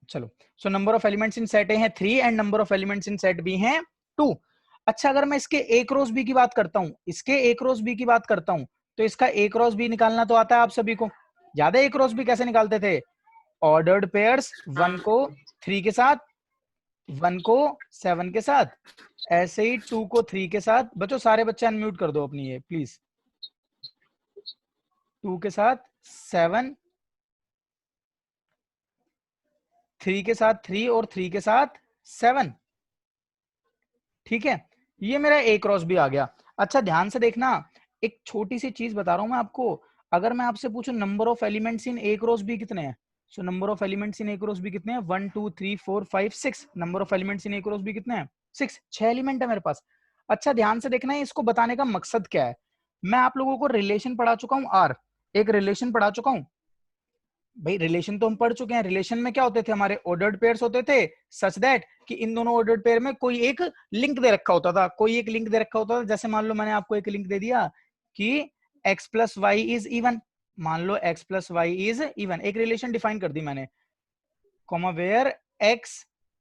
चलो, so number of elements in set A है 3 and number of elements in set B है 2। अच्छा, अगर मैं इसके ए क्रॉस बी की बात करता हूं, इसके ए क्रॉस बी की बात करता हूं, तो इसका ए क्रॉस बी निकालना तो आता है आप सभी को। याद है ए क्रॉस बी कैसे निकालते थे? ऑर्डर्ड पेयर्स, 1 को 3 के साथ, 1 को 7 के साथ, ऐसे ही 2 को 3 के साथ। बच्चों सारे बच्चे अनम्यूट कर दो अपनी ये प्लीज। 2 के साथ 7, 3 के साथ 3 और 3 के साथ 7। ठीक है, ये मेरा ए क्रॉस बी आ गया। अच्छा ध्यान से देखना, एक छोटी सी चीज बता रहा हूं मैं आपको। अगर मैं आपसे पूछूं number of elements in A cross B कितने हैं, so number of elements in A cross B कितने हैं? 1 2 3 4 5 6। Number of elements in A cross B कितने हैं? 6। 6 एलिमेंट है मेरे पास। अच्छा ध्यान से देखना है, इसको बताने का मकसद क्या है। मैं आप लोगों को रिलेशन पढ़ा चुका हूं, आर, एक रिलेशन पढ़ा चुका हूं। भाई रिलेशन तो हम पढ़ चुके हैं। रिलेशन में क्या होते थे? हमारे ऑर्डर्ड पेयर्स होते थे, सच दैट कि इन दोनों ऑर्डर्ड पेयर में कोई एक लिंक दे रखा होता था, कोई एक लिंक दे रखा होता था। जैसे मान लो मैंने आपको एक लिंक दे दिया कि x plus Y is even, मान लो x plus Y is even, एक रिलेशन डिफाइन कर दी मैंने, comma where x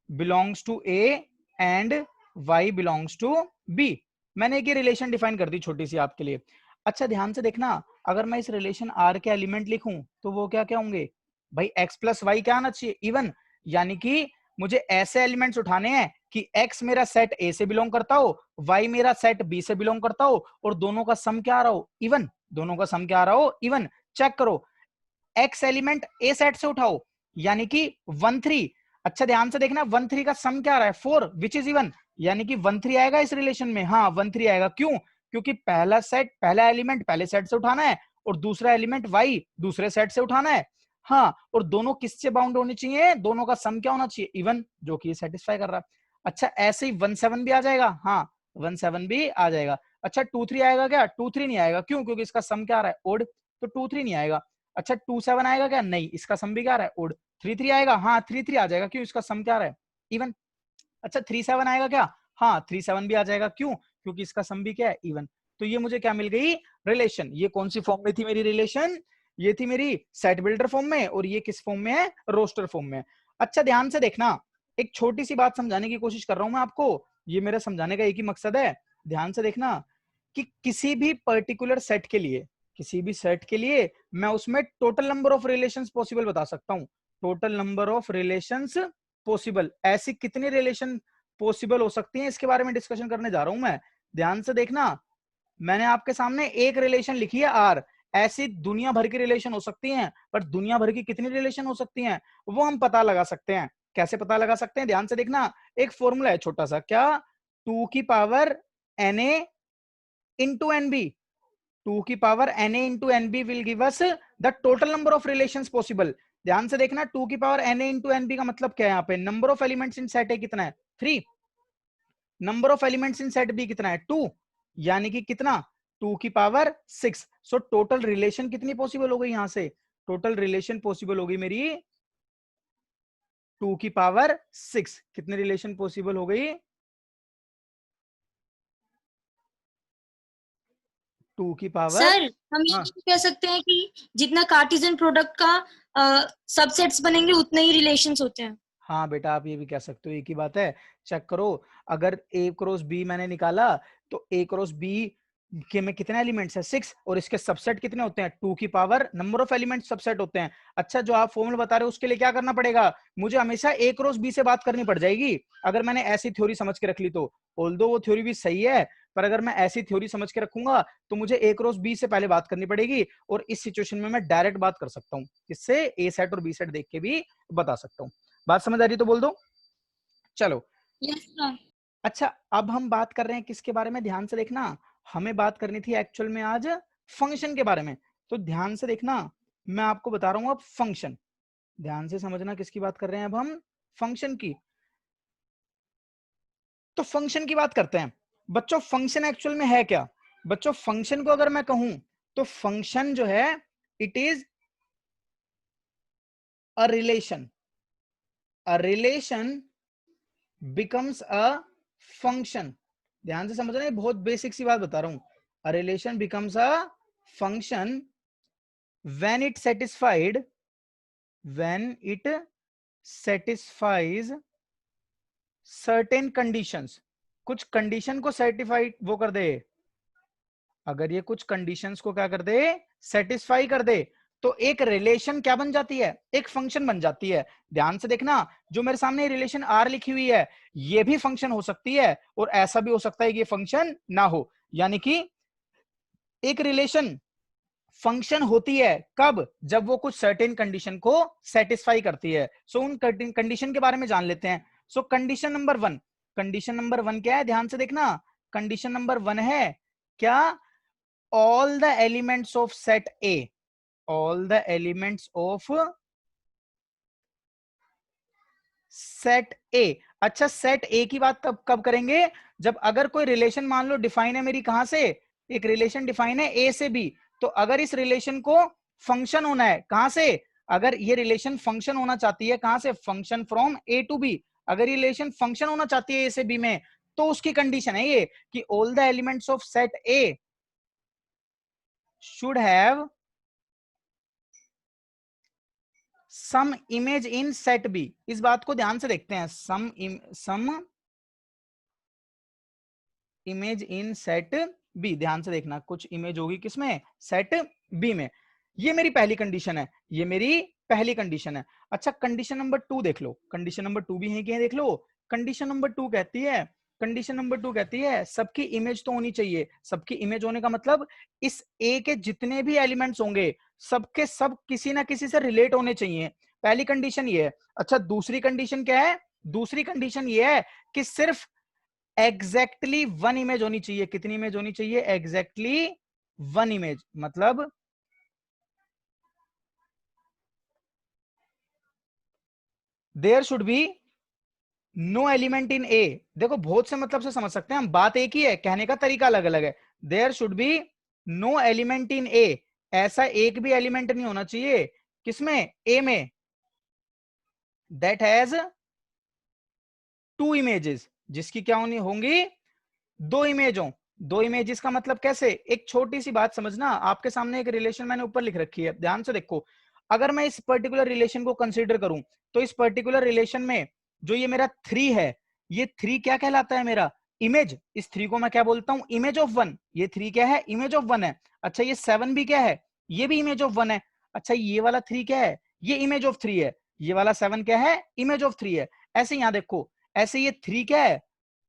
belongs to a and y belongs to b। मैंने एक ये रिलेशन डिफाइन कर दी छोटी सी आपके लिए। अच्छा ध्यान से देखना, अगर मैं इस रिलेशन R के एलिमेंट लिखूं तो वो क्या क्या होंगे? भाई x प्लस वाई क्या आना चाहिए? इवन। यानी कि मुझे ऐसे एलिमेंट्स उठाने हैं कि x मेरा सेट A से बिलोंग करता हो, y मेरा सेट B से बिलोंग करता हो, और दोनों का सम क्या आ रहा हो? इवन। दोनों का सम क्या आ रहा हो? इवन। चेक करो, x एलिमेंट A सेट से उठाओ, यानी कि 1 3। अच्छा ध्यान से देखना, 1 3 का सम क्या आ रहा है? 4 विच इज इवन, यानी कि 1 3 आएगा इस रिलेशन में। हाँ 1 3 आएगा। क्यों? क्योंकि पहला सेट, पहला एलिमेंट पहले सेट से उठाना है, और दूसरा एलिमेंट y दूसरे सेट से उठाना है। हाँ, और दोनों किससे बाउंड होने चाहिए? दोनों का सम क्या होना चाहिए? इवन, जो कि सेटिस्फाई कर रहा है। अच्छा ऐसे ही 1 7 भी आ जाएगा। हाँ 1 7 भी आ जाएगा। अच्छा 2 3 आएगा क्या? 2 3 नहीं आएगा। क्यों? क्योंकि इसका सम क्या आ रहा है? ओड, तो 2 3 नहीं आएगा। अच्छा 2 7 आएगा क्या? नहीं, इसका सम भी क्या आ रहा है? ओड। 3 3 आएगा? हाँ 3 3 आ जाएगा। क्यों? इसका सम क्या आ रहा है? इवन। अच्छा 3 7 आएगा क्या? हाँ 3 7 भी आ जाएगा। क्यों? क्योंकि इसका सम भी क्या है? इवन। तो ये मुझे क्या मिल गई? रिलेशन। ये कौन सी फॉर्म में थी मेरी रिलेशन? ये थी मेरी सेट बिल्डर फॉर्म में, और ये किस फॉर्म में है? रोस्टर फॉर्म में। अच्छा ध्यान से देखना, एक छोटी सी बात समझाने की कोशिश कर रहा हूं मैं आपको, ये मेरा समझाने का एक ही मकसद है। ध्यान से देखना कि किसी भी पर्टिकुलर सेट के लिए, किसी भी सेट के लिए मैं उसमें total number of relations possible बता सकता हूं। Total number of relations possible, ऐसी कितनी रिलेशन पॉसिबल हो सकती हैं, इसके बारे में डिस्कशन करने जा रहा हूं मैं। ध्यान से देखना, मैंने आपके सामने एक रिलेशन लिखी है आर, ऐसी दुनिया भर की रिलेशन हो सकती हैं, पर दुनिया भर की कितनी रिलेशन हो सकती हैं वो हम पता लगा सकते हैं। कैसे पता लगा सकते हैं? ध्यान से देखना, एक फॉर्मूला है छोटा सा, क्या? 2 की पावर Na इंटू एनबी, 2 की power Na into NB will give us the total number of relations possible. ध्यान से देखना, 2 की पावर Na इंटू एनबी का मतलब क्या है? यहाँ पे number of elements in set A कितना है? 3। Number of elements in set B कितना है? 2। यानी कि कितना? 2 की पावर 6। सो टोटल रिलेशन कितनी पॉसिबल हो गई? यहां से टोटल रिलेशन पॉसिबल होगी मेरी 2 की पावर 6। कितनी रिलेशन पॉसिबल हो गई? 2 की पावर, सर हम ये हाँ भी कह सकते हैं कि जितना कार्टेशियन प्रोडक्ट का सबसेट्स बनेंगे उतने ही रिलेशंस होते हैं। हाँ बेटा, आप ये भी कह सकते हो, एक ही बात है। चेक करो, अगर ए क्रॉस बी मैंने निकाला, तो ए क्रॉस बी के में कितने एलिमेंट्स है? 6, और इसके सबसेट कितने होते हैं? 2 की power number of element subset होते हैं। अच्छा जो आप फॉर्मूला बता रहे हो उसके लिए क्या करना पड़ेगा? मुझे हमेशा ए क्रॉस बी से बात करनी पड़ जाएगी, अगर मैंने ऐसी थ्योरी समझ के रख ली तो। ऑल्दो वो थ्योरी भी सही है, पर अगर मैं ऐसी थ्योरी समझ के रखूंगा तो मुझे ए क्रॉस बी से पहले बात करनी पड़ेगी, और इस सिचुएशन में मैं डायरेक्ट बात कर सकता हूँ, इससे ए सेट और बी सेट देख के भी बता सकता हूँ। बात समझ आ रही तो बोल दो। चलो, यस सर। अच्छा अब हम बात कर रहे हैं किसके बारे में? ध्यान से देखना, हमें बात करनी थी एक्चुअल में आज फंक्शन के बारे में। तो ध्यान से देखना, मैं आपको बता रहा हूं अब फंक्शन। ध्यान से समझना, किसकी बात कर रहे हैं अब हम? फंक्शन की। तो फंक्शन की बात करते हैं बच्चों। फंक्शन एक्चुअल में है क्या? बच्चों फंक्शन को अगर मैं कहूं तो फंक्शन जो है, it is a relation. A relation becomes a function. ध्यान से समझना, बहुत बेसिक सी बात बता रहा हूं। A relation becomes a function when it satisfied, when it satisfies certain conditions, कुछ कंडीशन को सेटिफाइड वो कर दे, अगर ये कुछ कंडीशंस को क्या कर दे, सेटिस्फाई कर दे, तो एक रिलेशन क्या बन जाती है, एक फंक्शन बन जाती है। ध्यान से देखना, जो मेरे सामने रिलेशन आर लिखी हुई है, ये भी फंक्शन हो सकती है और ऐसा भी हो सकता है कि ये फंक्शन ना हो। यानी कि एक रिलेशन फंक्शन होती है कब, जब वो कुछ सर्टेन कंडीशन को सेटिस्फाई करती है। सो उन कंडीशन के बारे में जान लेते हैं। सो condition number one, condition number one क्या है, ध्यान से देखना, कंडीशन नंबर वन है क्या, all the elements of set A, all the elements of set A। अच्छा, set A की बात तब कब करेंगे, जब अगर कोई रिलेशन मान लो डिफाइन है मेरी कहां से, एक रिलेशन डिफाइन है A से B, तो अगर इस रिलेशन को फंक्शन होना है कहां से, अगर ये रिलेशन फंक्शन होना चाहती है कहां से, function from A to B, अगर ये रिलेशन फंक्शन होना चाहती है A से B में, तो उसकी कंडीशन है ये कि all the elements of set A should have some image in set B. इस बात को ध्यान से देखते हैं, some image in set B, ध्यान से देखना, कुछ इमेज होगी किसमें, सेट बी में। ये मेरी पहली कंडीशन है, ये मेरी पहली कंडीशन है। अच्छा, कंडीशन नंबर टू देख लो, कंडीशन नंबर टू भी है कि देख लो। कंडीशन नंबर टू कहती है, कंडीशन नंबर टू कहती है सबकी इमेज तो होनी चाहिए। सबकी इमेज होने का मतलब इस ए के जितने भी एलिमेंट्स होंगे सबके सब किसी ना किसी से रिलेट होने चाहिए। पहली कंडीशन ये है। अच्छा, दूसरी कंडीशन क्या है, दूसरी कंडीशन ये है कि सिर्फ एग्जैक्टली वन इमेज होनी चाहिए। कितनी इमेज होनी चाहिए, एग्जैक्टली वन इमेज, मतलब there should be no element in A. देखो बहुत से मतलब से समझ सकते हैं हम, बात एक ही है, कहने का तरीका अलग अलग है। There should be no element in A, ऐसा एक भी एलिमेंट नहीं होना चाहिए किसमें, ए में, दैट हैज टू इमेजेस, जिसकी क्या होनी होंगी, दो इमेज हो। दो इमेजेस का मतलब कैसे, एक छोटी सी बात समझना, आपके सामने एक रिलेशन मैंने ऊपर लिख रखी है, ध्यान से देखो। अगर मैं इस पर्टिकुलर रिलेशन को कंसीडर करूं, तो इस पर्टिकुलर रिलेशन में जो ये मेरा थ्री है, ये थ्री क्या कहलाता है, मेरा इमेज। इस थ्री को मैं क्या बोलता हूं, इमेज ऑफ वन। ये थ्री क्या है, इमेज ऑफ वन है। अच्छा, ये सेवन भी क्या है, ये भी इमेज ऑफ वन है। अच्छा, ये वाला थ्री क्या है, ये इमेज ऑफ थ्री है। ये वाला सेवन क्या है, इमेज ऑफ थ्री है। ऐसे यहां देखो, ऐसे ये थ्री क्या है,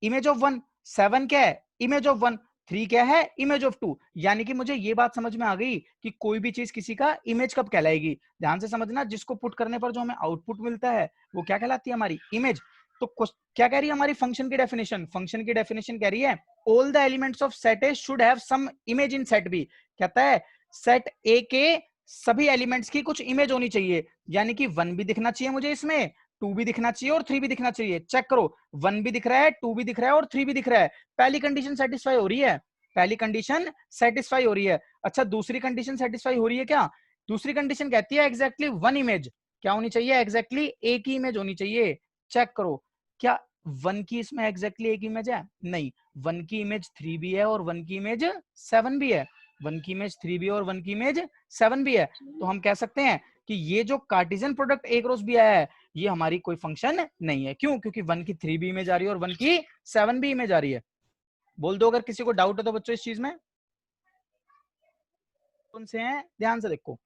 इमेज ऑफ वन, सेवन क्या है, इमेज ऑफ वन, थ्री क्या है, इमेज ऑफ टू। यानी कि मुझे ये बात समझ में आ गई कि कोई भी चीज किसी का इमेज कब कहलाएगी। ध्यान से समझना, जिसको पुट करने पर जो हमें आउटपुट मिलता है वो क्या कहलाती है, हमारी इमेज। तो क्या कह रही है हमारी फंक्शन की डेफिनेशन, फंक्शन की डेफिनेशन कह रही है all the elements of set A should have some image in set B. कहता है सेट ए के सभी एलिमेंट्स की कुछ इमेज होनी चाहिए। यानी कि वन भी दिखना चाहिए मुझे इसमें, टू भी दिखना चाहिए और थ्री भी दिखना चाहिए। चेक करो, वन भी दिख रहा है, टू भी दिख रहा है और थ्री भी दिख रहा है। पहली कंडीशन सेटिस्फाई हो रही है, पहली कंडीशन सेटिस्फाई हो रही है। अच्छा, दूसरी कंडीशन सेटिस्फाई हो रही है क्या, दूसरी कंडीशन कहती है एग्जैक्टली वन इमेज क्या होनी चाहिए, एग्जैक्टली एक ही इमेज होनी चाहिए। चेक करो, क्या वन की इसमें एग्जैक्टली एक इमेज है, नहीं, वन की इमेज थ्री भी है और वन की इमेज सेवन भी है। वन की इमेज थ्री भी है और वन की इमेज सेवन भी है। तो हम कह सकते हैं कि ये जो Cartesian product A cross B आया है, ये हमारी कोई फंक्शन नहीं है। क्यों, क्योंकि वन की थ्री भी इमेज आ रही है और वन की सेवन भी इमेज आ रही है। बोल दो अगर किसी को डाउट है तो बच्चों इस चीज में, कौन से हैं, ध्यान से देखो।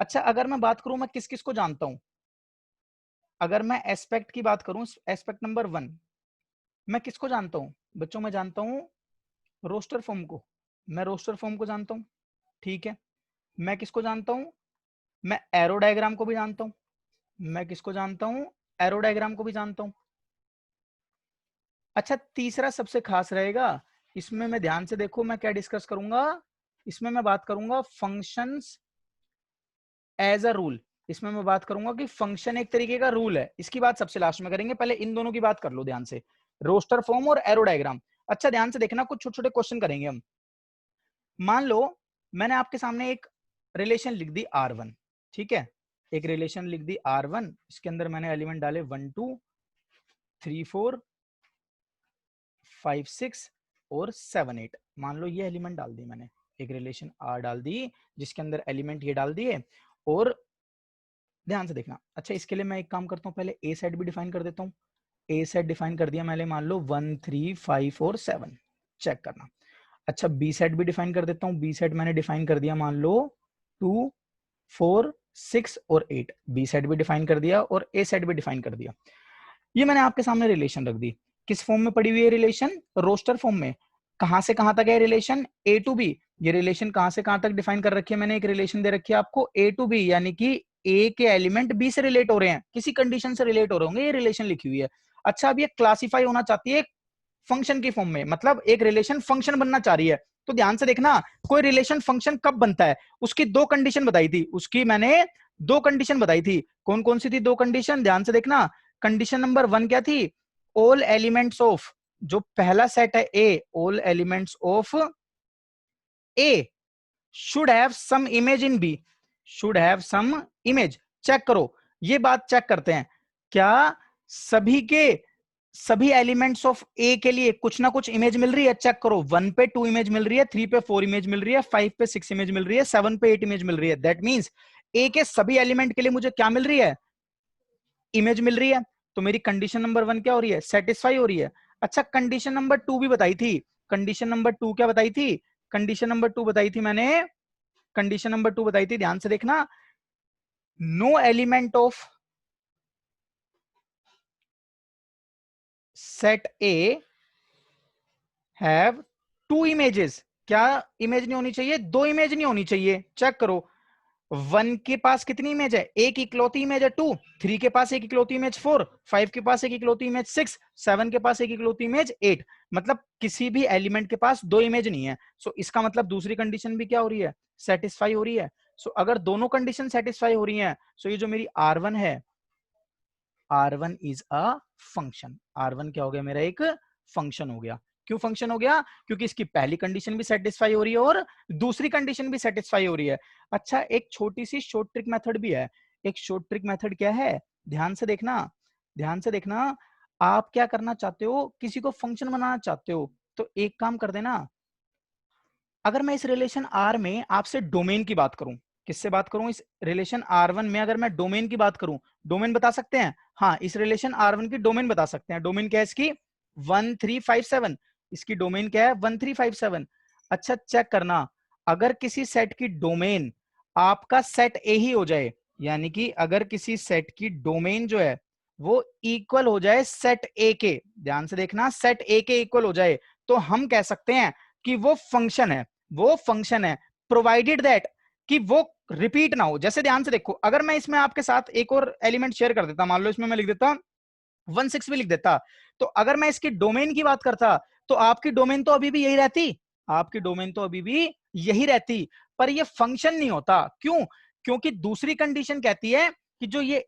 अच्छा, अगर मैं बात करूं मैं किस किस को जानता हूं, अगर मैं एस्पेक्ट की बात करूं, एस्पेक्ट नंबर वन, मैं किसको जानता हूं बच्चों, मैं जानता हूं रोस्टर फॉर्म को, मैं रोस्टर फॉर्म को जानता हूं। ठीक है, मैं किसको जानता हूं, मैं एरो डायग्राम को भी जानता हूं, मैं किसको जानता हूं, एरो डायग्राम को भी जानता हूं। अच्छा, तीसरा सबसे खास रहेगा, इसमें मैं ध्यान से देखो मैं क्या डिस्कस करूंगा, इसमें मैं बात करूंगा फंक्शंस एज अ रूल। इसमें मैं बात करूंगा कि फंक्शन एक तरीके का रूल है, इसकी बात सबसे लास्ट में करेंगे, पहले इन दोनों की बात कर लो ध्यान से, रोस्टर फॉर्म और एरो डायग्राम। अच्छा, ध्यान से देखना, कुछ छोटे छोटे क्वेश्चन करेंगे हम। मान लो मैंने आपके सामने एक रिलेशन लिख दी R1, ठीक है, एक रिलेशन लिख दी R1, इसके अंदर मैंने एलिमेंट डाले 1 2 3 4 5 6 और 7 8। मान लो ये एलिमेंट डाल दी मैंने, एक रिलेशन R डाल दी जिसके अंदर एलिमेंट ये डाल दिए, और ध्यान से देखना। अच्छा इसके लिए मैं एक काम करता हूँ, पहले ए सेट भी डिफाइन कर देता हूँ। ए सेट डिफाइन कर दिया मैंने, मान लो 1 3 5 और 7, चेक करना। अच्छा बी सेट भी डिफाइन कर देता हूँ। बी सेट मैंने डिफाइन कर दिया, मान लो 2 4 6 और 8। बी सेट भी डिफाइन कर दिया और ए सेट भी डिफाइन कर दिया। ये मैंने आपके सामने रिलेशन रख दी। किस फॉर्म में पड़ी हुई है रिलेशन? रोस्टर फॉर्म में। कहां से कहां तक है रिलेशन? A to B. ये रिलेशन कहां से कहां तक डिफाइन कर रखी है मैंने? एक रिलेशन दे रखी है आपको ए टू बी, यानी कि ए के एलिमेंट बी से रिलेट हो रहे हैं, किसी कंडीशन से रिलेट हो रहे होंगे, ये रिलेशन लिखी हुई है। अच्छा अब ये क्लासिफाई होना चाहती है फंक्शन की फॉर्म में, मतलब एक रिलेशन फंक्शन बनना चाह रही है। तो ध्यान से देखना, कोई रिलेशन फंक्शन कब बनता है, उसकी दो कंडीशन बताई थी। उसकी मैंने दो कंडीशन बताई थी। कौन कौन सी थी दो कंडीशन? ध्यान से देखना। कंडीशन नंबर 1 क्या थी? ऑल एलिमेंट्स ऑफ, जो पहला सेट है A, all elements of A should have some image in B, should have some image. Check करो, ये बात चेक करते हैं, क्या सभी के सभी एलिमेंट्स ऑफ ए के लिए कुछ ना कुछ इमेज मिल रही है? चेक करो, 1 पे 2 इमेज मिल रही है, 3 पे 4 इमेज मिल रही है, 5 पे 6 इमेज मिल रही है, 7 पे 8 इमेज मिल रही है। दैट मींस ए के सभी एलिमेंट के लिए मुझे क्या मिल रही है? इमेज मिल रही है। तो मेरी कंडीशन नंबर 1 क्या हो रही है? सेटिस्फाई हो रही है। अच्छा कंडीशन नंबर 2 भी बताई थी। कंडीशन नंबर 2 क्या बताई थी? कंडीशन नंबर 2 बताई थी मैंने, कंडीशन नंबर 2 बताई थी, ध्यान से देखना, no element of set A have 2 images. क्या इमेज नहीं होनी चाहिए? 2 इमेज नहीं होनी चाहिए। चेक करो, 1 के पास कितनी इमेज है? एक इकलौती इमेज है 2, 3 के पास एक इकलौती इमेज 4, 5 के पास एक इकलौती इमेज 6, 7 के पास एक इकलौती इमेज 8। मतलब किसी भी एलिमेंट के पास 2 इमेज नहीं है। सो इसका मतलब दूसरी कंडीशन भी क्या हो रही है? सेटिस्फाई हो रही है। सो अगर दोनों कंडीशन सेटिस्फाई हो रही हैं, सो ये जो मेरी R1 है, R1 is a function. R1 क्या हो गया मेरा? एक फंक्शन हो गया। क्यों फंक्शन हो गया? क्योंकि इसकी पहली कंडीशन भी सेटिस्फाई हो रही है और दूसरी कंडीशन भी सेटिस्फाई हो रही है। अच्छा एक छोटी सी शॉर्ट ट्रिक मेथड भी है। एक शॉर्ट ट्रिक मेथड क्या है? ध्यान से देखना, ध्यान से देखना। आप क्या करना चाहते हो? किसी को फंक्शन बनाना चाहते हो, तो एक काम कर देना। अगर मैं इस रिलेशन आर में आपसे डोमेन की बात करूं, किससे बात करूं? इस रिलेशन R1 में अगर मैं डोमेन की बात करूं, डोमेन बता सकते हैं? हाँ, इस रिलेशन R1 की डोमेन बता सकते हैं। डोमेन क्या है इसकी? 1 3 5 7। इसकी डोमेन क्या है? 1 3 5 7। अच्छा चेक करना, अगर किसी सेट की डोमेन आपका सेट ए ही हो जाए, यानी कि अगर किसी सेट की डोमेन जो है वो इक्वल हो जाए सेट ए के, ध्यान से देखना, सेट ए के इक्वल हो जाए, तो हम कह सकते हैं कि वो फंक्शन है। वो फंक्शन है प्रोवाइडेड दैट कि वो रिपीट ना हो। जैसे ध्यान से देखो, अगर मैं इसमें आपके साथ एक और एलिमेंट शेयर कर देता, मान लो इसमें मैं लिख देता 1 6 भी लिख देता, तो अगर मैं इसकी डोमेन की बात करता, तो आपकी डोमेन तो अभी भी यही रहती, आपकी डोमेन तो अभी भी यही रहती, पर ये फंक्शन नहीं होता। क्यों? क्योंकि दूसरी कंडीशन कहती है कि जो ये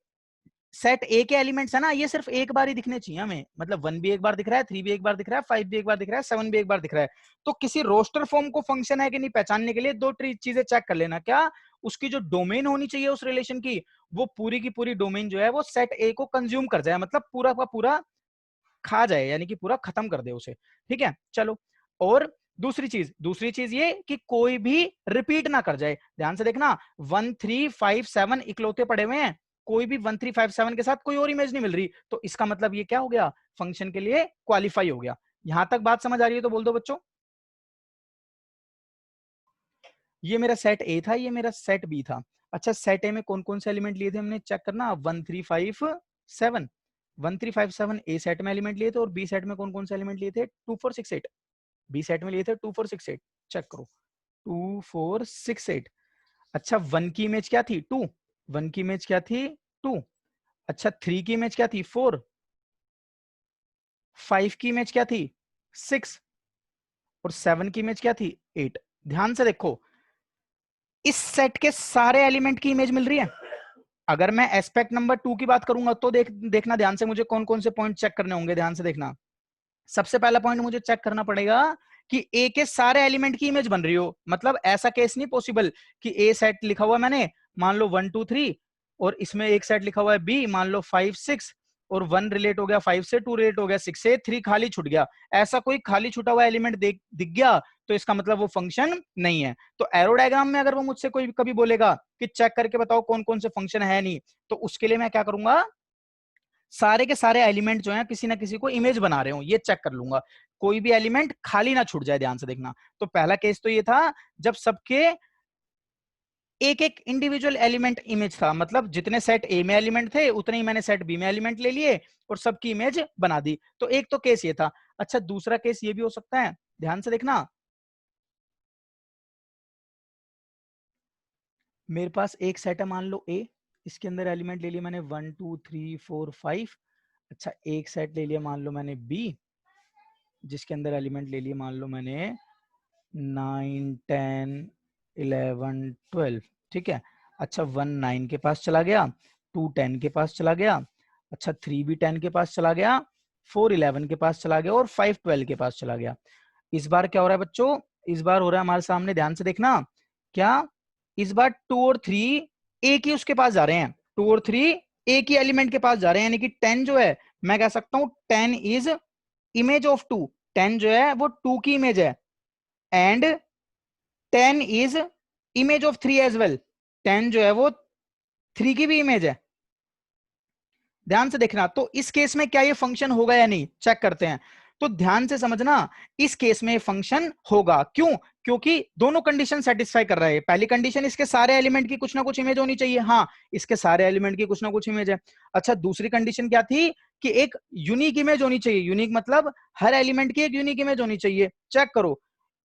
सेट ए के एलिमेंट्स है ना, ये सिर्फ एक बार ही दिखने चाहिए हमें। मतलब 1 भी एक बार दिख रहा है, 3 भी एक बार दिख रहा है, 5 भी एक बार दिख रहा है, 7 भी एक बार दिख रहा है। तो किसी रोस्टर फॉर्म को फंक्शन है कि नहीं पहचानने के लिए दो चीजें चेक कर लेना। क्या? उसकी जो डोमेन होनी चाहिए उस रिलेशन की, वो पूरी की पूरी डोमेन जो है वो सेट ए को कंज्यूम कर जाए, मतलब पूरा का पूरा खा जाए, यानी कि पूरा खत्म कर दे उसे। ठीक है, चलो। और दूसरी चीज ये कि कोई भी रिपीट ना कर जाए। ध्यान से देखना, 1 3 5 7 इकलौते पड़े हुए हैं, कोई भी 1 3 5 7 के साथ कोई और इमेज नहीं मिल रही, तो इसका मतलब ये क्या हो गया? फंक्शन के लिए क्वालिफाई हो गया। यहां तक बात समझ आ रही है तो बोल दो बच्चों। ये मेरा सेट ए था, ये मेरा सेट बी था। अच्छा सेट ए में कौन कौन से एलिमेंट लिए थे हमने? चेक करना, 1 3 5 7। 1 3 5 7 ए सेट में एलिमेंट लिए थे, और बी सेट में कौन कौन से एलिमेंट लिए थे? 2 4 6 8। बी सेट में लिए थे 2 4 6 8। चेक करो, 2 4 6 8। अच्छा 1 की इमेज क्या थी? 2। 1 की इमेज क्या थी? 2। अच्छा 3 की इमेज क्या थी? 4। 5 की इमेज क्या थी? 6। और 7 की इमेज क्या थी? 8। ध्यान से देखो, इस सेट के सारे एलिमेंट की इमेज मिल रही है। अगर मैं एस्पेक्ट नंबर 2 की बात करूंगा, तो देखना ध्यान से, मुझे कौन कौन से पॉइंट चेक करने होंगे। ध्यान से देखना, सबसे पहला पॉइंट मुझे चेक करना पड़ेगा कि ए के सारे एलिमेंट की इमेज बन रही हो। मतलब ऐसा केस नहीं पॉसिबल कि ए सेट लिखा हुआ मैंने, मान लो 1 2 3, और इसमें एक सेट लिखा हुआ है बी, मान लो 5 6, और 1 रिलेट हो गया 5 से, 2 रिलेट हो गया 6 से, 3 खाली छूट गया, ऐसा कोई खाली छूटा हुआ एलिमेंट दिख गया तो इसका मतलब वो फंक्शन नहीं है। तो एरो डायग्राम में अगर वो मुझसे कोई कभी बोलेगा कि चेक करके बताओ कौन कौन से फंक्शन है नहीं, तो उसके लिए मैं क्या करूंगा, सारे के सारे एलिमेंट जो हैं किसी ना किसी को इमेज बना रहे हो ये चेक कर लूंगा, कोई भी एलिमेंट खाली ना छूट जाए। ध्यान से देखना, तो पहला केस तो ये था जब सबके एक एक इंडिविजुअल एलिमेंट इमेज था, मतलब जितने सेट ए में एलिमेंट थे उतने ही मैंने सेट बी में एलिमेंट ले लिए और सबकी इमेज बना दी। तो एक तो केस ये था। अच्छा, दूसरा केस ये भी हो सकता है, ध्यान से देखना, मेरे पास एक सेट है मान लो ए, इसके अंदर एलिमेंट ले लिया मैंने 1 2 3 4 5। अच्छा, एक सेट ले लिया मान लो मैंने बी, जिसके अंदर एलिमेंट ले लिए मान लो मैंने 9 10 11 12। ठीक है। अच्छा, 1 9 के पास चला गया, 2 10 के पास चला गया, अच्छा 3 भी 10 के पास चला गया, 4 11 के पास चला गया और 5 12 के पास चला गया। इस बार क्या हो रहा है बच्चों, इस बार हो रहा है हमारे सामने, ध्यान से देखना, क्या इस बार 2 और 3 एक ही उसके पास जा रहे हैं, 2 और 3 एक ही एलिमेंट के पास जा रहे हैं, यानी कि 10 जो है मैं कह सकता हूं 10 इज इमेज ऑफ 2, 10 जो है वो 2 की इमेज है, and 10 is image of 3 as well, 10 जो है वो 3 की भी इमेज है। ध्यान से देखना, तो इस केस में क्या ये फंक्शन होगा या नहीं, चेक करते हैं। तो ध्यान से समझना, इस केस में फंक्शन होगा, क्यों, क्योंकि दोनों कंडीशन सेटिस्फाई कर रहा है। पहली कंडीशन इसके सारे एलिमेंट की कुछ ना कुछ इमेज होनी चाहिए, हाँ इसके सारे एलिमेंट की कुछ ना कुछ इमेज है। अच्छा, दूसरी कंडीशन क्या थी कि एक यूनिक इमेज होनी चाहिए, यूनिक मतलब हर एलिमेंट की एक यूनिक इमेज होनी चाहिए। चेक करो,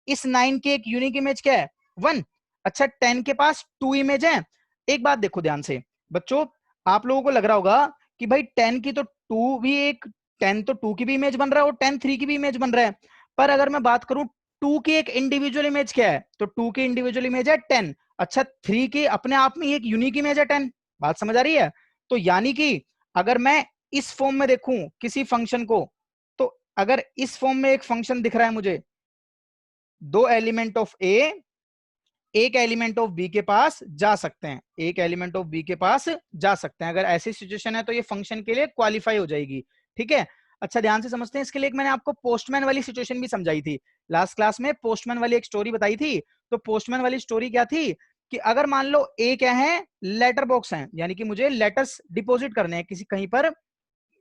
इस 9 की एक यूनिक इमेज क्या है, 1। अच्छा, 10 के पास 2 इमेज है। एक बात देखो ध्यान से बच्चों, आप लोगों को लग रहा होगा कि भाई 10 की तो 2 भी एक, 10 तो 2 की भी इमेज बन रहा है और 10 3 की भी इमेज बन रहा है। पर अगर मैं बात करूं 2 की एक इंडिविजुअल इमेज क्या है, तो 2 की इंडिविजुअल इमेज है 10। अच्छा, 3 की अपने आप में एक यूनिक इमेज है 10। बात समझ आ रही है? तो यानी कि अगर मैं इस फॉर्म में देखूं किसी फंक्शन को, तो अगर इस फॉर्म में एक फंक्शन दिख रहा है मुझे, दो एलिमेंट ऑफ ए एक एलिमेंट ऑफ बी के पास जा सकते हैं, एक एलिमेंट ऑफ बी के पास जा सकते हैं, अगर ऐसी सिचुएशन है तो ये फंक्शन के लिए क्वालिफाई हो जाएगी। ठीक है। अच्छा, ध्यान से समझते हैं, इसके लिए एक मैंने आपको पोस्टमैन वाली सिचुएशन भी समझाई थी लास्ट क्लास में, पोस्टमैन वाली एक स्टोरी बताई थी। तो पोस्टमैन वाली स्टोरी क्या थी कि अगर मान लो ए क्या है, लेटर बॉक्स है, यानी कि मुझे लेटर्स डिपॉजिट करने हैं किसी कहीं पर,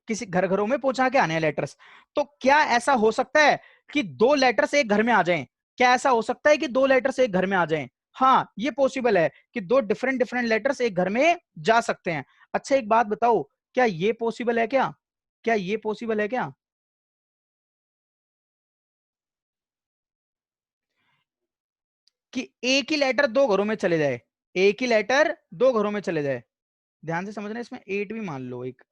किसी घरों में पहुंचा के आने हैं लेटर्स। तो क्या ऐसा हो सकता है कि दो लेटर्स एक घर में आ जाएं? क्या ऐसा हो सकता है कि दो लेटर्स एक घर में आ जाएं? हाँ, ये पॉसिबल है कि दो डिफरेंट डिफरेंट लेटर्स एक घर में जा सकते हैं। अच्छा, एक बात बताओ, क्या ये पॉसिबल है क्या, क्या ये पॉसिबल है क्या? कि एक ही लेटर दो घरों में चले जाए, एक ही लेटर दो घरों में चले जाए। ध्यान से समझना, इसमें 8 भी मान लो, एक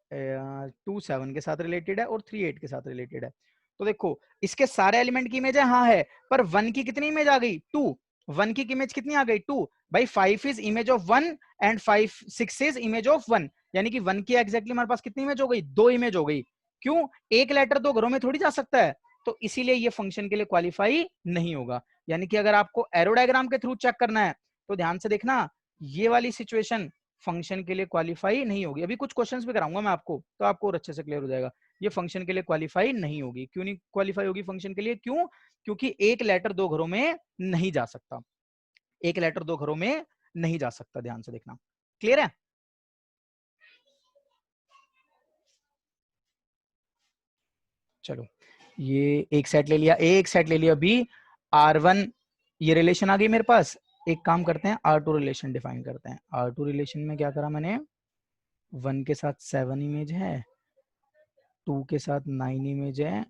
2 7 के साथ रिलेटेड है और 3 8 के साथ रिलेटेड है। तो देखो, इसके सारे एलिमेंट की इमेज है, हाँ है, पर 1 की कितनी इमेज आ गई, 2। 1 की इमेज कितनी आ गई, 2। भाई 5 is image of 1 and 5 6 is image of 1, यानी कि 1 की एग्जैक्टली हमारे पास कितनी इमेज हो गई, 2 इमेज हो गई। क्यों, एक लेटर दो घरों में थोड़ी जा सकता है, तो इसीलिए ये फंक्शन के लिए क्वालिफाई नहीं होगा। यानी कि अगर आपको एरो डायग्राम के थ्रू चेक करना है तो ध्यान से देखना, ये वाली सिचुएशन फंक्शन के लिए क्वालिफाई नहीं होगी। अभी कुछ क्वेश्चंस भी कराऊंगा मैं आपको, तो आपको और अच्छे से क्लियर हो जाएगा। ये फंक्शन के लिए क्वालिफाई नहीं होगी। क्यों नहीं क्वालिफाई होगी फंक्शन के लिए, क्यों, क्योंकि एक लेटर दो घरों में नहीं जा सकता, एक लेटर दो घरों में नहीं जा सकता। ध्यान से देखना, क्लियर है? चलो, ये एक सेट ले लिया, एक सेट ले लिया बी, R1 ये रिलेशन आ गई मेरे पास। एक काम करते हैं, R2 रिलेशन डिफाइन करते हैं। R2 रिलेशन में क्या करा मैंने, 1 के साथ 7 इमेज है, 2 के साथ 9 इमेज है,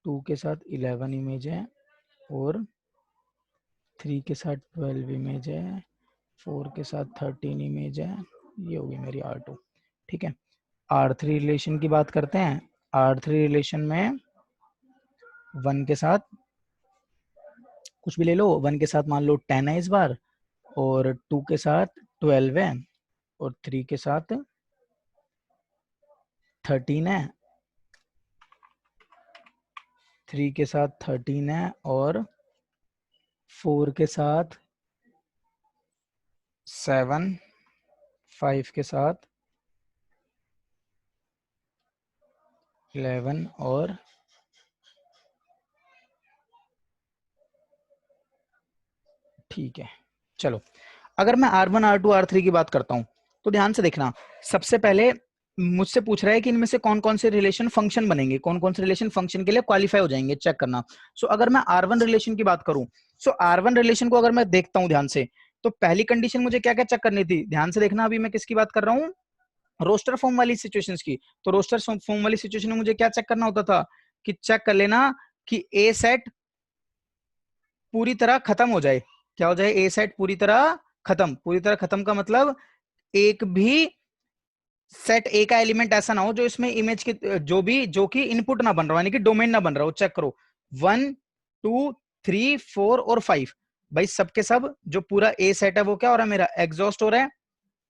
2 के साथ 11 इमेज है, और 3 के साथ 12 इमेज है, 4 के साथ 13 इमेज है। ये होगी मेरी R2। ठीक है। R3 रिलेशन की बात करते हैं। R3 रिलेशन में 1 के साथ कुछ भी ले लो, 1 के साथ मान लो 10 है इस बार, और 2 के साथ 12 है, और 3 के साथ 13 है, 3 के साथ 13 है, और 4 के साथ 7, 5 के साथ 11 और ठीक है। चलो, अगर मैं R1 R2 R3 की बात करता हूं तो ध्यान से देखना, सबसे पहले मुझसे पूछ रहा है कि इनमें से कौन कौन से रिलेशन फंक्शन बनेंगे, कौन कौन से रिलेशन फंक्शन के लिए क्वालिफाई हो जाएंगे, चेक करना। सो अगर मैं R1 रिलेशन की बात करूं, सो R1 रिलेशन को अगर मैं देखता हूं ध्यान से, तो पहली कंडीशन मुझे क्या क्या चेक करनी थी, ध्यान से देखना। अभी मैं किसकी बात कर रहा हूं, रोस्टर फॉर्म वाली सिचुएशंस की। तो रोस्टर फॉर्म वाली सिचुएशन में मुझे क्या चेक करना होता था कि चेक कर लेना कि ए सेट पूरी तरह खत्म हो जाए। क्या हो जाए, ए सेट पूरी तरह खत्म। पूरी तरह खत्म का मतलब एक भी सेट ए का एलिमेंट ऐसा ना हो जो इसमें इमेज की जो कि इनपुट ना बन रहा हो, यानी कि डोमेन ना बन रहा हो। चेक करो, 1 2 3 4 और 5, भाई सबके सब जो पूरा ए सेट है वो क्या हो रहा है, मेरा एग्जॉस्ट हो रहा है।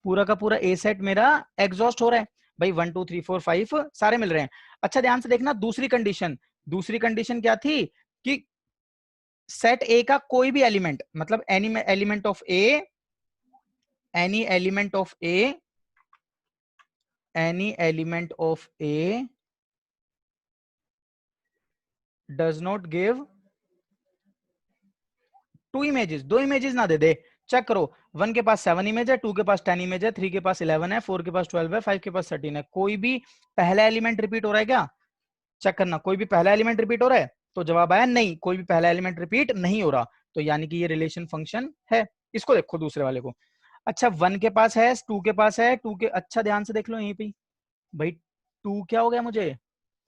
पूरा का पूरा ए सेट मेरा एग्जॉस्ट हो रहा है भाई, 1 2 3 4 5 सारे मिल रहे हैं। अच्छा ध्यान से देखना, दूसरी कंडीशन, दूसरी कंडीशन क्या थी कि सेट ए का कोई भी एलिमेंट, मतलब any element of A, any element of A, any element of A does not give two images, दो इमेजेस ना दे दे। चेक करो, 1 के पास 7 इमेज है, 2 के पास 10 इमेज है, 3 के पास 11 है, 4 के पास 12 है, 5 के पास 13 है। कोई भी पहला एलिमेंट रिपीट हो रहा है क्या, चेक करना, कोई भी पहला एलिमेंट रिपीट हो रहा है। तो जवाब आया नहीं, कोई भी पहला एलिमेंट रिपीट नहीं हो रहा। तो यानी कि ये रिलेशन फंक्शन है। इसको देखो दूसरे वाले को। अच्छा 1 के पास है, 2 के पास है, 2 के, अच्छा ध्यान से देख लो यहीं पे भाई, 2 क्या हो गया, मुझे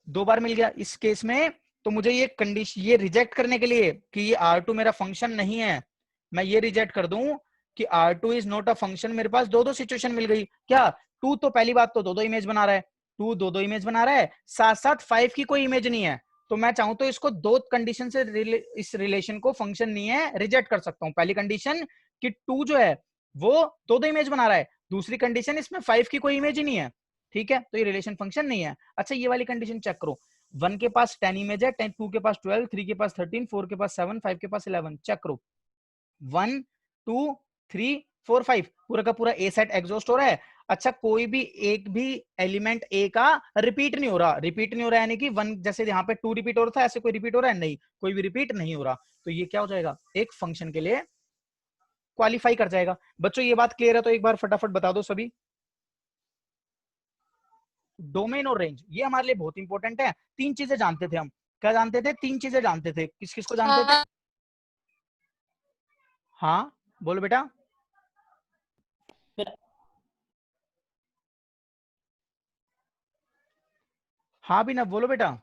2 बार मिल गया इस केस में। तो मुझे ये कंडीशन, ये रिजेक्ट करने के लिए कि ये R2 मेरा फंक्शन नहीं है, मैं ये रिजेक्ट कर दूं कि R2 is not a function, मेरे पास दो दो सिचुएशन मिल गई। क्या, 2 तो पहली बात तो दो दो इमेज बना रहा है, 2 दो दो इमेज बना रहा है, साथ साथ 5 की कोई इमेज नहीं है। तो मैं चाहूं तो इसको दो कंडीशन से इस रिलेशन को फंक्शन नहीं है रिजेक्ट कर सकता हूं। पहली कंडीशन कि 2 जो है वो दो दो इमेज बना रहा है, दूसरी कंडीशन इसमें 5 की कोई इमेज ही नहीं है। ठीक है, तो ये रिलेशन फंक्शन नहीं है। अच्छा ये वाली कंडीशन चेक करो, 1 के पास 10 इमेज है, 2 के पास 12, 3 के पास 13, 4 के पास 7, 5 के पास 11। चेक करो, 1 2 3 4 5 पूरा का पूरा ए सेट एग्जॉस्ट हो रहा है। अच्छा कोई भी एक भी एलिमेंट ए का रिपीट नहीं हो रहा, रिपीट नहीं हो रहा, यानी कि 1 जैसे यहाँ पे 2 रिपीट हो रहा था, ऐसे कोई रिपीट हो रहा है नहीं, कोई भी रिपीट नहीं हो रहा। तो ये क्या हो जाएगा, एक फंक्शन के लिए क्वालिफाई कर जाएगा। बच्चों ये बात क्लियर है तो एक बार फटाफट बता दो सभी। डोमेन और रेंज ये हमारे लिए बहुत इंपॉर्टेंट है। तीन चीजें जानते थे हम, क्या जानते थे, तीन चीजें जानते थे, किस किस को जानते थे। हाँ हाँ बोलो बेटा। हाँ भी ना बोलो बेटा।